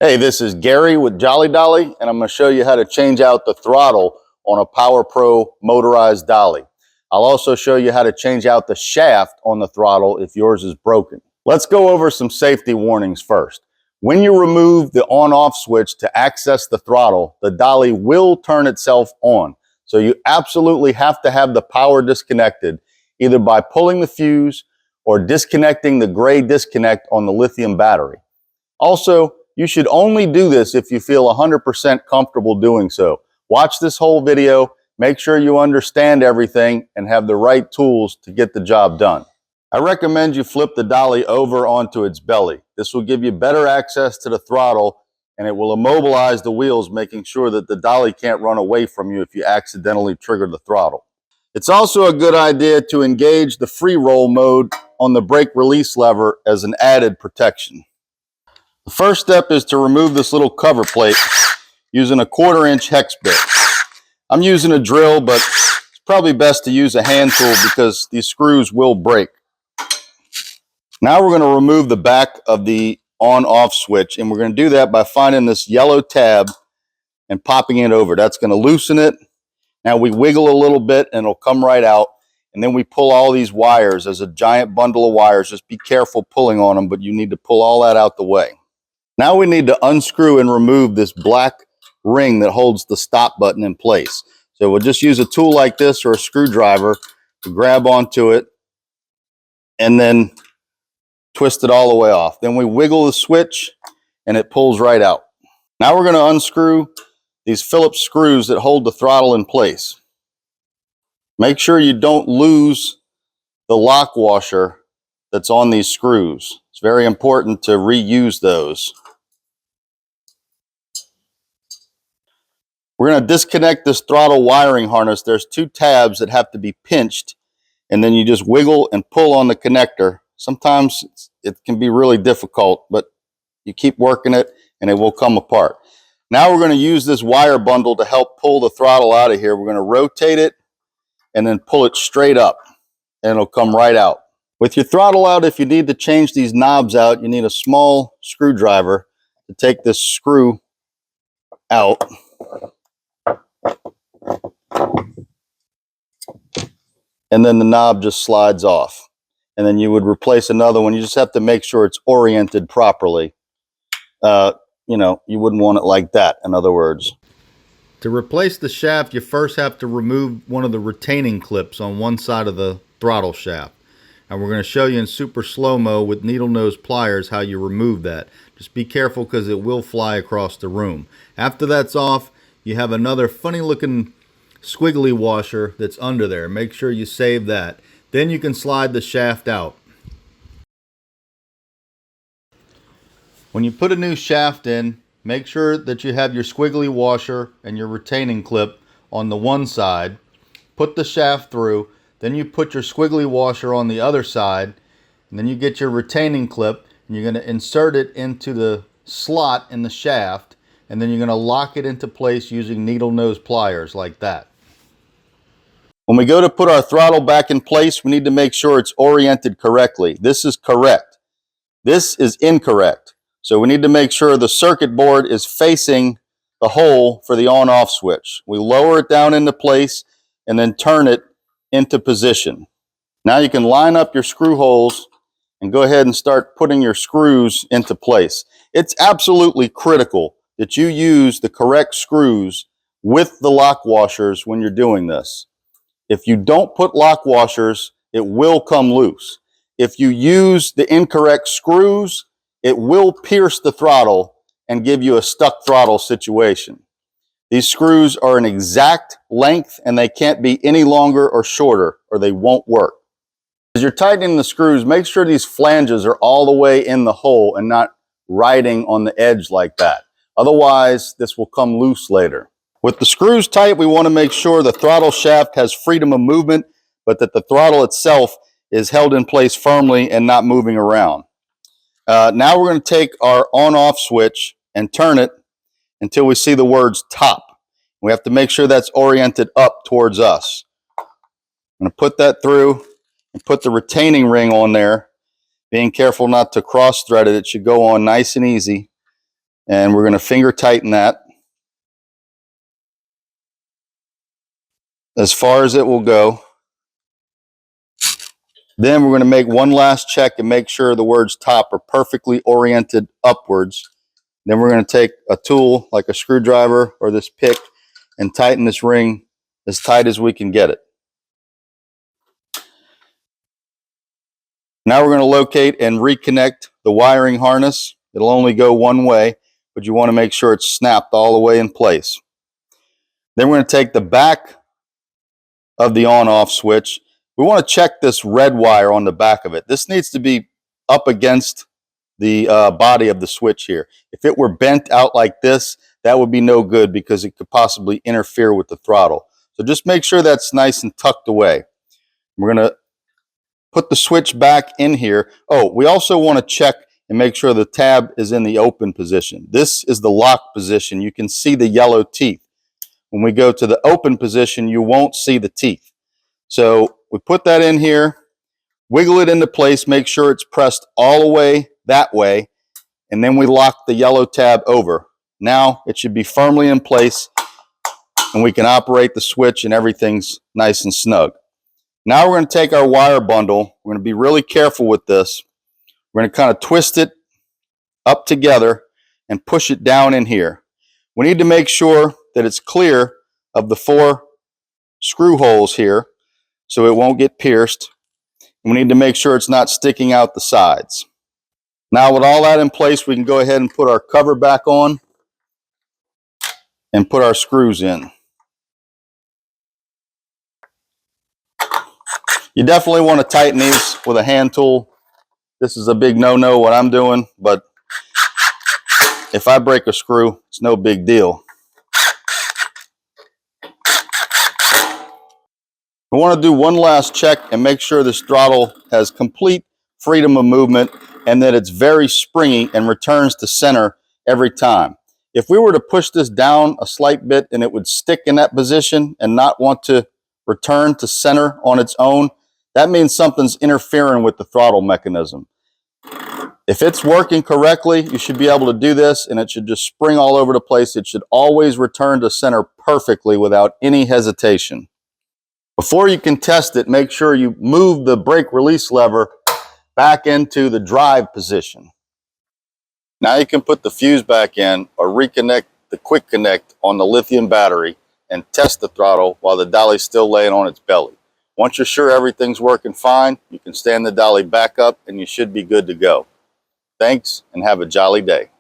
Hey, this is Gary with Jolly Dolly, and I'm going to show you how to change out the throttle on a Power Pro motorized dolly. I'll also show you how to change out the shaft on the throttle if yours is broken. Let's go over some safety warnings first. When you remove the on-off switch to access the throttle, the dolly will turn itself on. So you absolutely have to have the power disconnected, either by pulling the fuse or disconnecting the gray disconnect on the lithium battery. Also, you should only do this if you feel 100% comfortable doing so. Watch this whole video, make sure you understand everything, and have the right tools to get the job done. I recommend you flip the dolly over onto its belly. This will give you better access to the throttle, and it will immobilize the wheels, making sure that the dolly can't run away from you if you accidentally trigger the throttle. It's also a good idea to engage the free roll mode on the brake release lever as an added protection. The first step is to remove this little cover plate using a 1/4-inch hex bit. I'm using a drill, but it's probably best to use a hand tool because these screws will break. Now we're going to remove the back of the on-off switch, and we're going to do that by finding this yellow tab and popping it over. That's going to loosen it. Now we wiggle a little bit and it'll come right out, and then we pull all these wires as a giant bundle of wires. Just be careful pulling on them, but you need to pull all that out the way. Now we need to unscrew and remove this black ring that holds the stop button in place. So we'll just use a tool like this or a screwdriver to grab onto it and then twist it all the way off. Then we wiggle the switch and it pulls right out. Now we're going to unscrew these Phillips screws that hold the throttle in place. Make sure you don't lose the lock washer that's on these screws. It's very important to reuse those. We're going to disconnect this throttle wiring harness. There's 2 tabs that have to be pinched, and then you just wiggle and pull on the connector. Sometimes it can be really difficult, but you keep working it and it will come apart. Now we're going to use this wire bundle to help pull the throttle out of here. We're going to rotate it and then pull it straight up, and it'll come right out. With your throttle out, if you need to change these knobs out, you need a small screwdriver to take this screw out. And then the knob just slides off. And then you would replace another one. You just have to make sure it's oriented properly. You wouldn't want it like that, in other words. To replace the shaft, you first have to remove one of the retaining clips on one side of the throttle shaft. And we're going to show you in super slow-mo with needle nose pliers how you remove that. Just be careful because it will fly across the room. After that's off, you have another funny looking squiggly washer that's under there. Make sure you save that. Then you can slide the shaft out. When you put a new shaft in, make sure that you have your squiggly washer and your retaining clip on the one side. Put the shaft through, then you put your squiggly washer on the other side, and then you get your retaining clip and you're going to insert it into the slot in the shaft, and then you're going to lock it into place using needle nose pliers like that. When we go to put our throttle back in place, we need to make sure it's oriented correctly. This is correct. This is incorrect. So we need to make sure the circuit board is facing the hole for the on-off switch. We lower it down into place and then turn it into position. Now you can line up your screw holes and go ahead and start putting your screws into place. It's absolutely critical that you use the correct screws with the lock washers when you're doing this. If you don't put lock washers, it will come loose. If you use the incorrect screws, it will pierce the throttle and give you a stuck throttle situation. These screws are an exact length and they can't be any longer or shorter or they won't work. As you're tightening the screws, make sure these flanges are all the way in the hole and not riding on the edge like that. Otherwise, this will come loose later. With the screws tight, we want to make sure the throttle shaft has freedom of movement, but that the throttle itself is held in place firmly and not moving around. Now we're going to take our on-off switch and turn it until we see the words top. We have to make sure that's oriented up towards us. I'm going to put that through and put the retaining ring on there, being careful not to cross thread it. It should go on nice and easy. And we're going to finger tighten that as far as it will go. Then we're going to make one last check and make sure the words top are perfectly oriented upwards. Then we're going to take a tool like a screwdriver or this pick and tighten this ring as tight as we can get it. Now we're going to locate and reconnect the wiring harness. It'll only go one way, but you want to make sure it's snapped all the way in place. Then we're going to take the back of the on-off switch. We want to check this red wire on the back of it. This needs to be up against the body of the switch here. If it were bent out like this, that would be no good because it could possibly interfere with the throttle. So just make sure that's nice and tucked away. We're going to put the switch back in here. Oh, we also want to check and make sure the tab is in the open position. This is the lock position. You can see the yellow teeth. When we go to the open position, you won't see the teeth. So we put that in here, wiggle it into place, make sure it's pressed all the way that way, and then we lock the yellow tab over. Now it should be firmly in place and we can operate the switch and everything's nice and snug. Now we're going to take our wire bundle. We're going to be really careful with this. We're going to kind of twist it up together and push it down in here. We need to make sure that it's clear of the 4 screw holes here so it won't get pierced. We need to make sure it's not sticking out the sides. Now with all that in place, we can go ahead and put our cover back on and put our screws in. You definitely want to tighten these with a hand tool. This is a big no-no what I'm doing, but if I break a screw, it's no big deal. We want to do one last check and make sure this throttle has complete freedom of movement and that it's very springy and returns to center every time. If we were to push this down a slight bit and it would stick in that position and not want to return to center on its own, that means something's interfering with the throttle mechanism. If it's working correctly, you should be able to do this and it should just spring all over the place. It should always return to center perfectly without any hesitation. Before you can test it, make sure you move the brake release lever back into the drive position. Now you can put the fuse back in or reconnect the quick connect on the lithium battery and test the throttle while the dolly's still laying on its belly. Once you're sure everything's working fine, you can stand the dolly back up and you should be good to go. Thanks and have a jolly day.